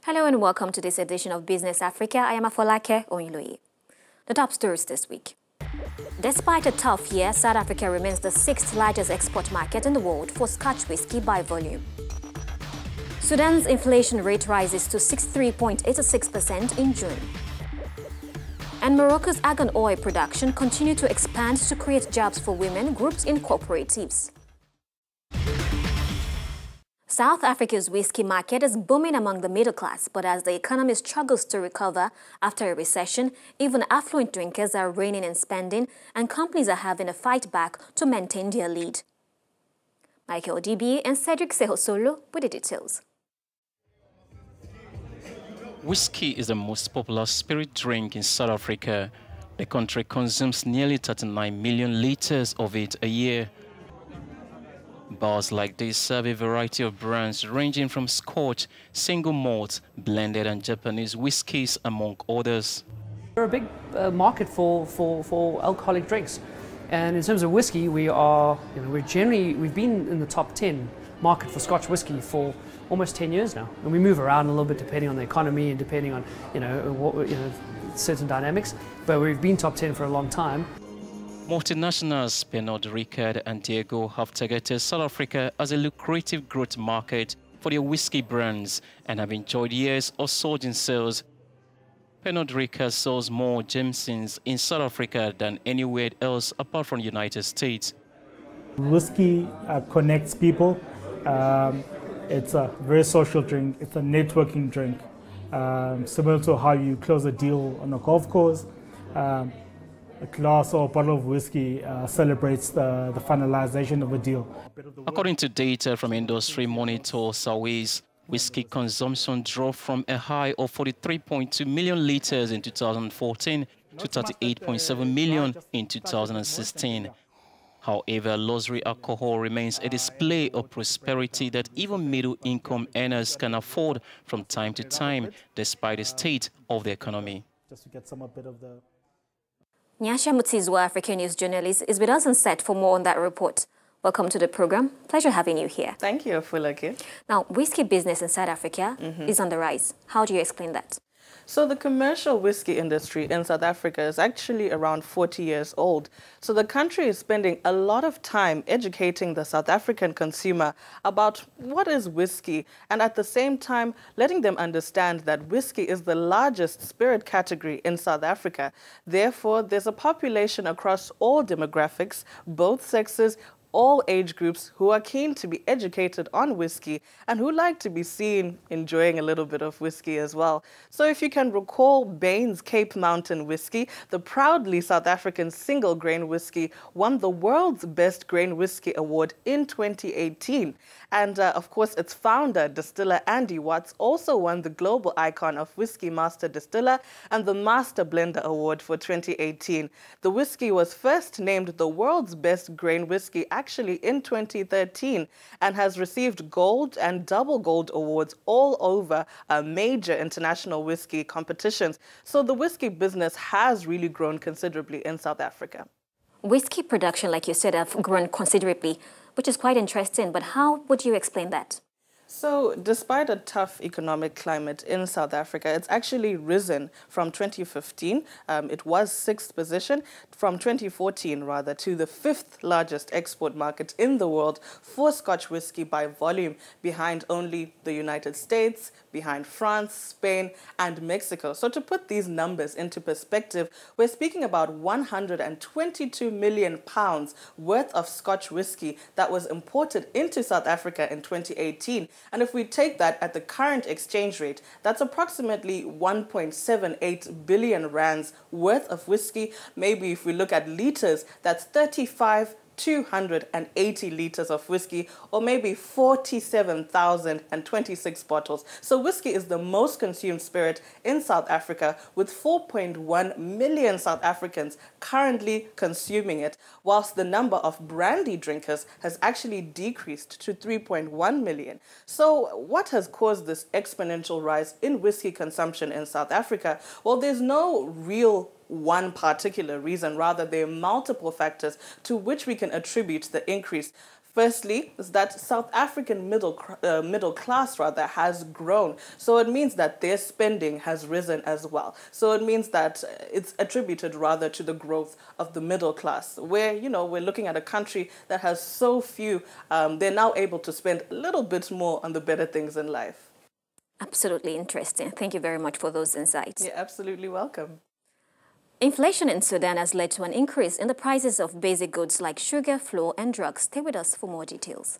Hello and welcome to this edition of Business Africa. I am Afolake Oyinloye. The top stories this week. Despite a tough year, South Africa remains the sixth largest export market in the world for Scotch whisky by volume. Sudan's inflation rate rises to 63.86% in June. And Morocco's argan oil production continues to expand to create jobs for women groups in cooperatives. South Africa's whisky market is booming among the middle class, but as the economy struggles to recover after a recession, even affluent drinkers are reining in spending and companies are having a fight back to maintain their lead. Michael DB and Cedric Sehosolo with the details. Whisky is the most popular spirit drink in South Africa. The country consumes nearly 39 million liters of it a year. Bars like this serve a variety of brands ranging from Scotch, single malt, blended and Japanese whiskies, among others. We're a big market for alcoholic drinks, and in terms of whiskey, we've been in the top 10 market for Scotch whiskey for almost 10 years now, and we move around a little bit depending on the economy and depending on certain dynamics, but we've been top 10 for a long time. Multinationals Pernod Ricard and Diageo have targeted South Africa as a lucrative growth market for their whiskey brands and have enjoyed years of surging sales. Pernod Ricard sells more Jamesons in South Africa than anywhere else apart from the United States. Whiskey connects people. It's a very social drink. It's a networking drink, similar to how you close a deal on a golf course. A glass or a bottle of whiskey celebrates the finalization of a deal. According to data from industry monitor Surveys, whiskey consumption dropped from a high of 43.2 million liters in 2014 to 38.7 million in 2016. However, luxury alcohol remains a display of prosperity that even middle-income earners can afford from time to time, despite the state of the economy. Just to get some bit of the Nyasha Mutizwa, Africanews journalist, is with us on set for more on that report. Welcome to the program. Pleasure having you here. Thank you, Fulake. Now, whiskey business in South Africa is on the rise. How do you explain that? So the commercial whiskey industry in South Africa is actually around 40 years old. So the country is spending a lot of time educating the South African consumer about what is whiskey, and at the same time letting them understand that whiskey is the largest spirit category in South Africa. Therefore, there's a population across all demographics, both sexes, all age groups who are keen to be educated on whiskey and who like to be seen enjoying a little bit of whiskey as well. So if you can recall, Bain's Cape Mountain whiskey, the proudly South African single grain whiskey, won the world's best grain whiskey award in 2018. And of course, its founder, distiller Andy Watts, also won the Global Icon of Whiskey Master Distiller and the Master Blender Award for 2018. The whiskey was first named the world's best grain whiskey actually in 2013 and has received gold and double gold awards all over major international whiskey competitions. So the whiskey business has really grown considerably in South Africa. Whiskey production, like you said, have grown considerably, which is quite interesting. But how would you explain that? So despite a tough economic climate in South Africa, it's actually risen from 2015. It was sixth position, from 2014 rather, to the fifth largest export market in the world for Scotch whisky by volume, behind only the United States, behind France, Spain, and Mexico. So to put these numbers into perspective, we're speaking about 122 million pounds worth of Scotch whisky that was imported into South Africa in 2018. And if we take that at the current exchange rate, that's approximately 1.78 billion rands worth of whiskey. Maybe if we look at liters, that's 280 liters of whiskey, or maybe 47,026 bottles. So whiskey is the most consumed spirit in South Africa, with 4.1 million South Africans currently consuming it, whilst the number of brandy drinkers has actually decreased to 3.1 million. So what has caused this exponential rise in whiskey consumption in South Africa? Well, there's no real one particular reason. Rather, there are multiple factors to which we can attribute the increase. Firstly, is that South African middle class has grown. So it means that their spending has risen as well. So it means that it's attributed rather to the growth of the middle class, where, we're looking at a country that has so few. They're now able to spend a little bit more on the better things in life. Absolutely interesting. Thank you very much for those insights. You're absolutely welcome. Inflation in Sudan has led to an increase in the prices of basic goods like sugar, flour, and drugs. Stay with us for more details.